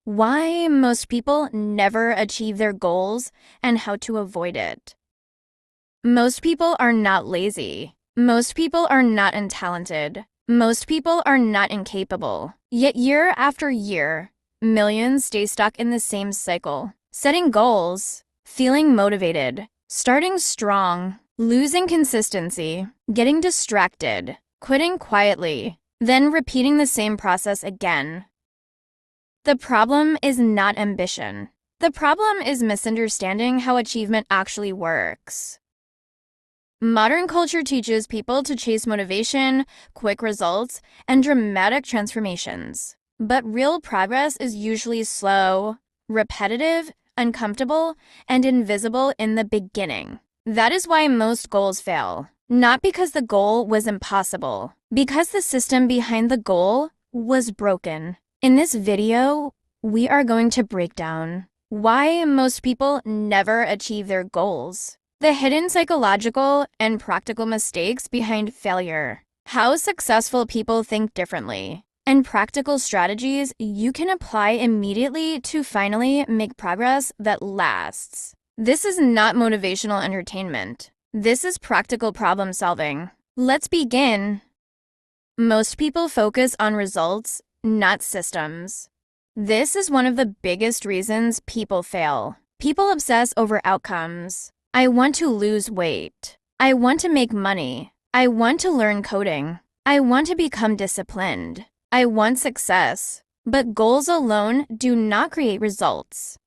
Why most people never achieve their goals and how to avoid it. Most people are not lazy. Most people are not untalented. Most people are not incapable. Yet year after year, millions stay stuck in the same cycle. Setting goals, feeling motivated, starting strong, losing consistency, getting distracted, quitting quietly, then repeating the same process again. The problem is not ambition. The problem is misunderstanding how achievement actually works. Modern culture teaches people to chase motivation, quick results, and dramatic transformations. But real progress is usually slow, repetitive, uncomfortable, and invisible in the beginning. That is why most goals fail. Not because the goal was impossible, because the system behind the goal was broken. In this video, we are going to break down why most people never achieve their goals, the hidden psychological and practical mistakes behind failure, how successful people think differently, and practical strategies you can apply immediately to finally make progress that lasts. This is not motivational entertainment. This is practical problem solving. Let's begin. Most people focus on results, not systems. This is one of the biggest reasons people fail. People obsess over outcomes. I want to lose weight. I want to make money. I want to learn coding. I want to become disciplined. I want success. But goals alone do not create results.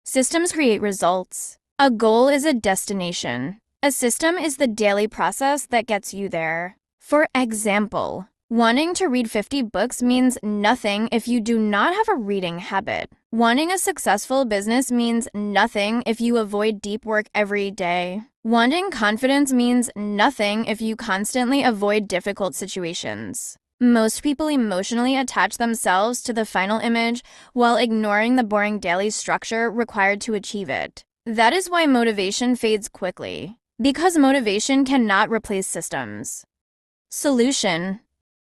Systems create results. A goal is a destination. A system is the daily process that gets you there. For example, wanting to read 50 books means nothing if you do not have a reading habit. Wanting a successful business means nothing if you avoid deep work every day. Wanting confidence means nothing if you constantly avoid difficult situations. Most people emotionally attach themselves to the final image while ignoring the boring daily structure required to achieve it. That is why motivation fades quickly, because motivation cannot replace systems. Solution: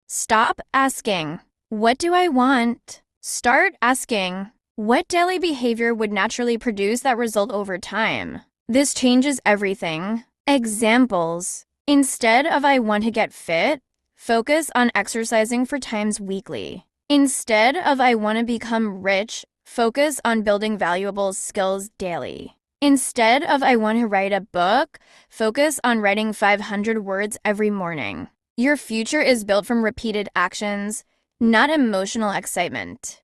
stop asking, "What do I want?" Start asking, "What daily behavior would naturally produce that result over time?" This changes everything. Examples: instead of "I want to get fit," focus on exercising 4 times weekly. Instead of "I want to become rich," focus on building valuable skills daily. Instead of "I want to write a book," focus on writing 500 words every morning. Your future is built from repeated actions, not emotional excitement.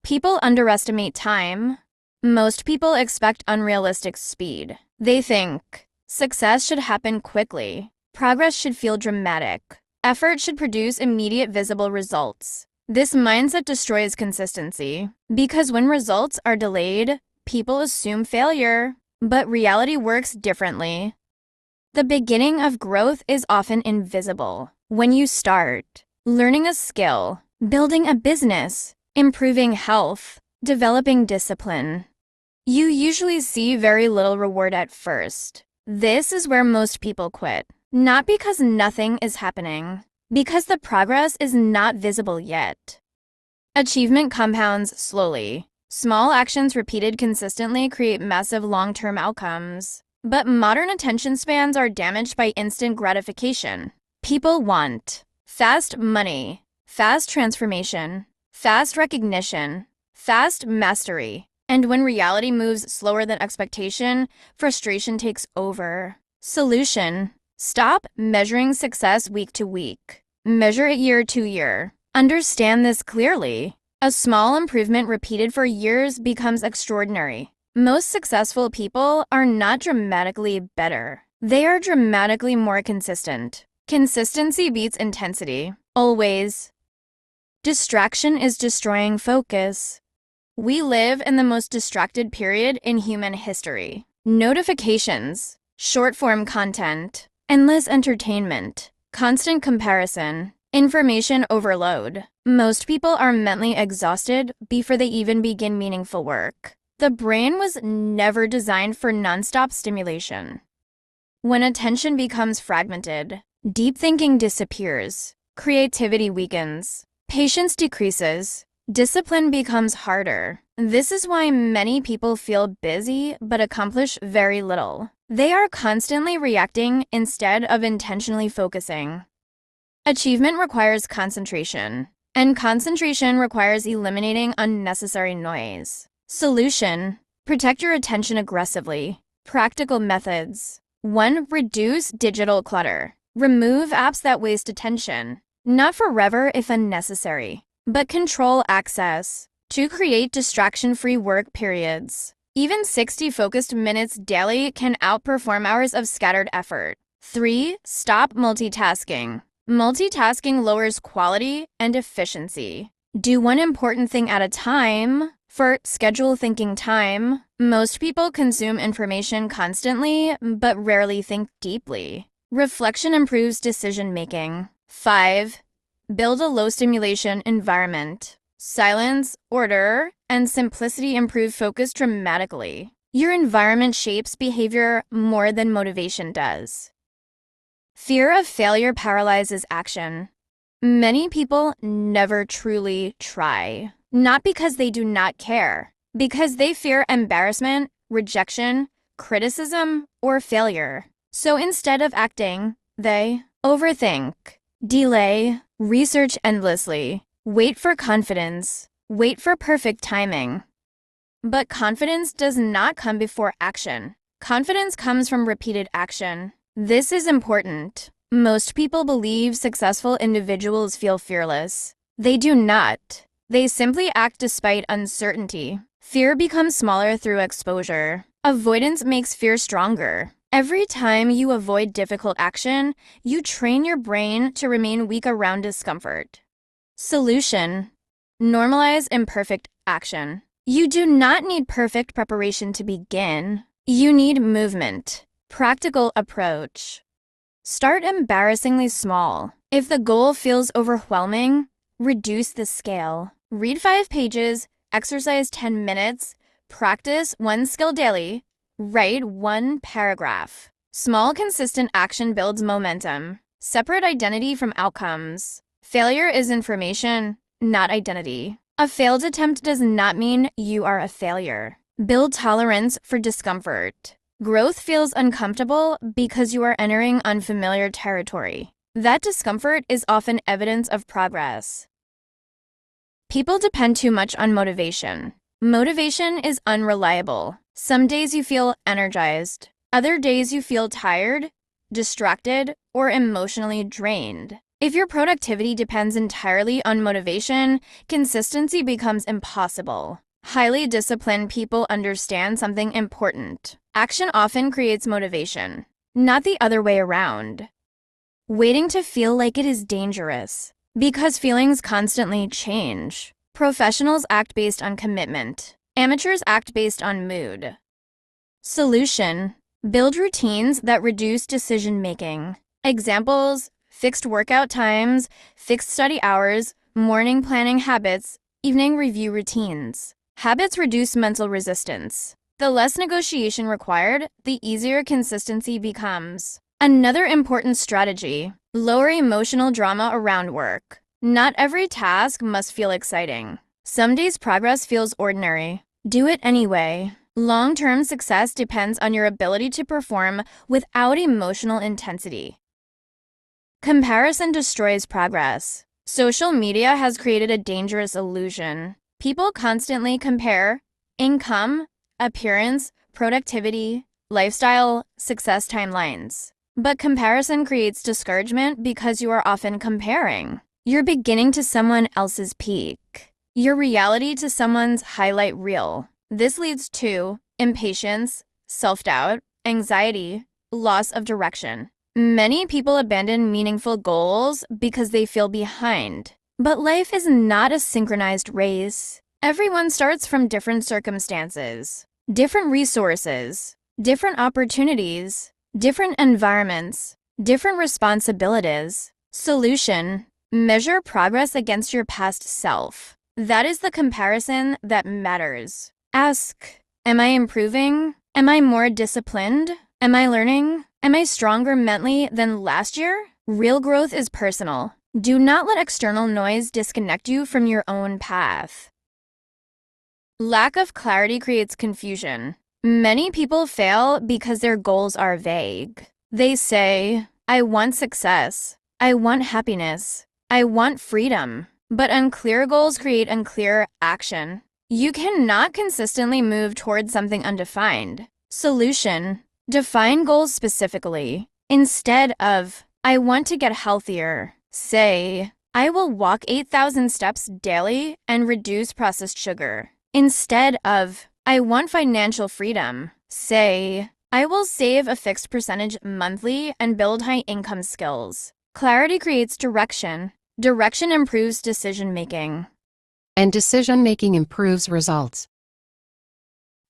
People underestimate time. Most people expect unrealistic speed. They think success should happen quickly, progress should feel dramatic, effort should produce immediate visible results. This mindset destroys consistency, because when results are delayed, people assume failure. But reality works differently. The beginning of growth is often invisible. When you start learning a skill, building a business, improving health, developing discipline, you usually see very little reward at first. This is where most people quit. Not because nothing is happening, because the progress is not visible yet. Achievement compounds slowly. Small actions repeated consistently create massive long-term outcomes. But modern attention spans are damaged by instant gratification. People want fast money, fast transformation, fast recognition, fast mastery. And when reality moves slower than expectation, frustration takes over. Solution: stop measuring success week to week. Measure it year to year. Understand this clearly. A small improvement repeated for years becomes extraordinary. Most successful people are not dramatically better. They are dramatically more consistent. Consistency beats intensity, always. Distraction is destroying focus. We live in the most distracted period in human history. Notifications, short-form content, endless entertainment, constant comparison, information overload. Most people are mentally exhausted before they even begin meaningful work. The brain was never designed for nonstop stimulation. When attention becomes fragmented, deep thinking disappears, creativity weakens, patience decreases, Discipline becomes harder. This is why many people feel busy but accomplish very little. They are constantly reacting instead of intentionally focusing. Achievement requires concentration, and concentration requires eliminating unnecessary noise. Solution: protect your attention aggressively. Practical methods. 1. Reduce digital clutter. Remove apps that waste attention, not forever if unnecessary, but control access. 2. Create distraction-free work periods. Even 60 focused minutes daily can outperform hours of scattered effort. 3. Stop multitasking. Multitasking lowers quality and efficiency. Do one important thing at a time. For schedule thinking time. Most people consume information constantly, but rarely think deeply. Reflection improves decision-making. 5. Build a low-stimulation environment. Silence, order, and simplicity improve focus dramatically. Your environment shapes behavior more than motivation does. Fear of failure paralyzes action. Many people never truly try. Not because they do not care, because they fear embarrassment, rejection, criticism, or failure. So instead of acting, they overthink, delay, research endlessly, wait for confidence, wait for perfect timing. But confidence does not come before action. Confidence comes from repeated action. This is important. Most people believe successful individuals feel fearless. They do not. They simply act despite uncertainty. Fear becomes smaller through exposure. Avoidance makes fear stronger. Every time you avoid difficult action, you train your brain to remain weak around discomfort. Solution: normalize imperfect action. You do not need perfect preparation to begin. You need movement. Practical approach. Start embarrassingly small. If the goal feels overwhelming, reduce the scale. Read 5 pages, exercise 10 minutes, practice 1 skill daily, write 1 paragraph. Small, consistent action builds momentum. Separate identity from outcomes. Failure is information, not identity. A failed attempt does not mean you are a failure. Build tolerance for discomfort. Growth feels uncomfortable because you are entering unfamiliar territory. That discomfort is often evidence of progress. People depend too much on motivation. Motivation is unreliable. Some days you feel energized. Other days you feel tired, distracted, or emotionally drained. If your productivity depends entirely on motivation, consistency becomes impossible. Highly disciplined people understand something important. Action often creates motivation, not the other way around. Waiting to feel like it is dangerous. Because feelings constantly change. Professionals act based on commitment. Amateurs act based on mood. Solution: build routines that reduce decision-making. Examples: fixed workout times, fixed study hours, morning planning habits, evening review routines. Habits reduce mental resistance. The less negotiation required, the easier consistency becomes. Another important strategy: lower emotional drama around work. Not every task must feel exciting. Some days progress feels ordinary. Do it anyway. Long-term success depends on your ability to perform without emotional intensity. Comparison destroys progress. Social media has created a dangerous illusion. People constantly compare income, appearance, productivity, lifestyle, success timelines. But comparison creates discouragement because you are often comparing. You're beginning to someone else's peak. Your reality to someone's highlight reel. This leads to impatience, self-doubt, anxiety, loss of direction. Many people abandon meaningful goals because they feel behind. But life is not a synchronized race. Everyone starts from different circumstances, different resources, different opportunities, different environments, different responsibilities. Solution: measure progress against your past self. That is the comparison that matters. Ask, am I improving? Am I more disciplined? Am I learning? Am I stronger mentally than last year? Real growth is personal. Do not let external noise disconnect you from your own path. Lack of clarity creates confusion. Many people fail because their goals are vague. They say, I want success, I want happiness, I want freedom. But unclear goals create unclear action. You cannot consistently move towards something undefined. Solution: define goals specifically. Instead of, I want to get healthier, say, I will walk 8,000 steps daily and reduce processed sugar. Instead of, I want financial freedom, say, I will save a fixed percentage monthly and build high-income skills. Clarity creates direction. Direction improves decision-making. And decision-making improves results.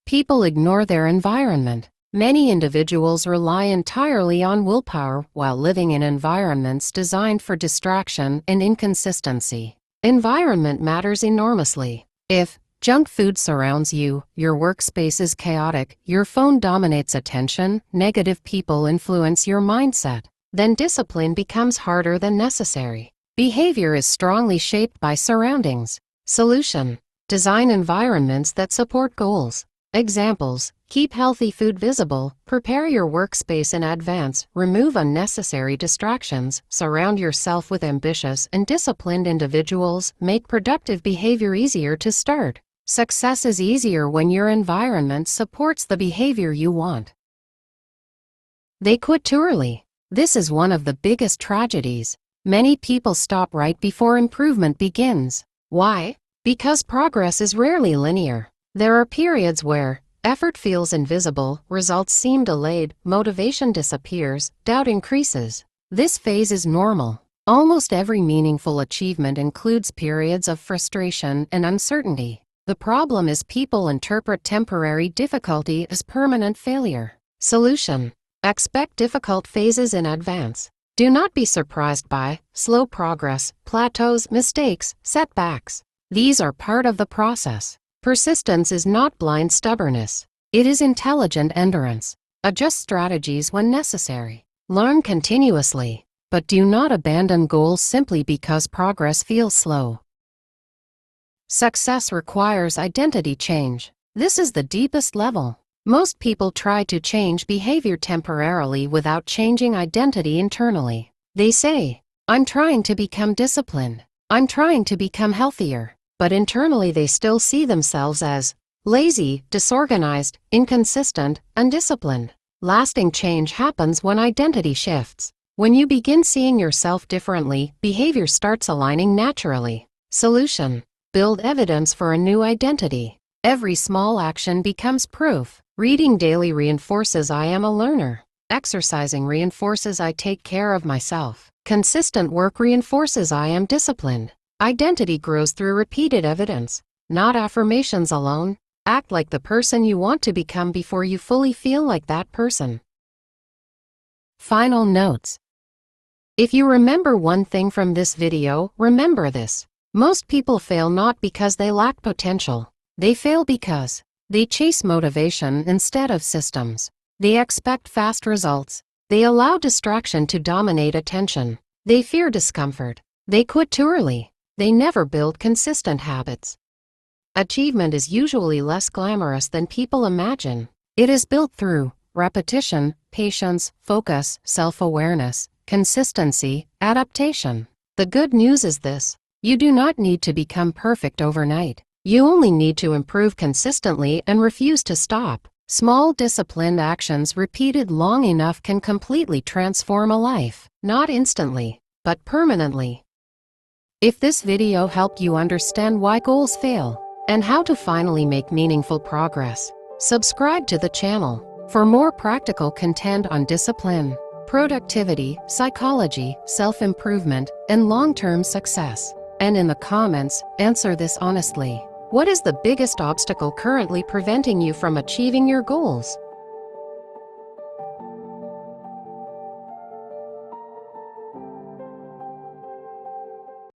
People ignore their environment. Many individuals rely entirely on willpower while living in environments designed for distraction and inconsistency. Environment matters enormously. If junk food surrounds you, your workspace is chaotic, your phone dominates attention, negative people influence your mindset, then discipline becomes harder than necessary. Behavior is strongly shaped by surroundings. Solution: design environments that support goals. Examples: keep healthy food visible, prepare your workspace in advance, remove unnecessary distractions, surround yourself with ambitious and disciplined individuals, make productive behavior easier to start. Success is easier when your environment supports the behavior you want. They quit too early. This is one of the biggest tragedies. Many people stop right before improvement begins. Why? Because progress is rarely linear. There are periods where effort feels invisible, results seem delayed, motivation disappears, doubt increases. This phase is normal. Almost every meaningful achievement includes periods of frustration and uncertainty. The problem is people interpret temporary difficulty as permanent failure. Solution: expect difficult phases in advance. Do not be surprised by slow progress, plateaus, mistakes, setbacks. These are part of the process. Persistence is not blind stubbornness. It is intelligent endurance. Adjust strategies when necessary. Learn continuously, but do not abandon goals simply because progress feels slow. Success requires identity change. This is the deepest level. Most people try to change behavior temporarily without changing identity internally. They say, I'm trying to become disciplined. I'm trying to become healthier. But internally they still see themselves as lazy, disorganized, inconsistent, undisciplined. Lasting change happens when identity shifts. When you begin seeing yourself differently, behavior starts aligning naturally. Solution: build evidence for a new identity. Every small action becomes proof. Reading daily reinforces I am a learner. Exercising reinforces I take care of myself. Consistent work reinforces I am disciplined. Identity grows through repeated evidence, not affirmations alone. Act like the person you want to become before you fully feel like that person. Final notes. If you remember one thing from this video, remember this. Most people fail not because they lack potential. They fail because they chase motivation instead of systems. They expect fast results. They allow distraction to dominate attention. They fear discomfort. They quit too early. They never build consistent habits. Achievement is usually less glamorous than people imagine. It is built through repetition, patience, focus, self-awareness, consistency, adaptation. The good news is this: you do not need to become perfect overnight. You only need to improve consistently and refuse to stop. Small disciplined actions repeated long enough can completely transform a life. Not instantly, but permanently. If this video helped you understand why goals fail and how to finally make meaningful progress, subscribe to the channel for more practical content on discipline, productivity, psychology, self-improvement, and long-term success. And in the comments, answer this honestly. What is the biggest obstacle currently preventing you from achieving your goals?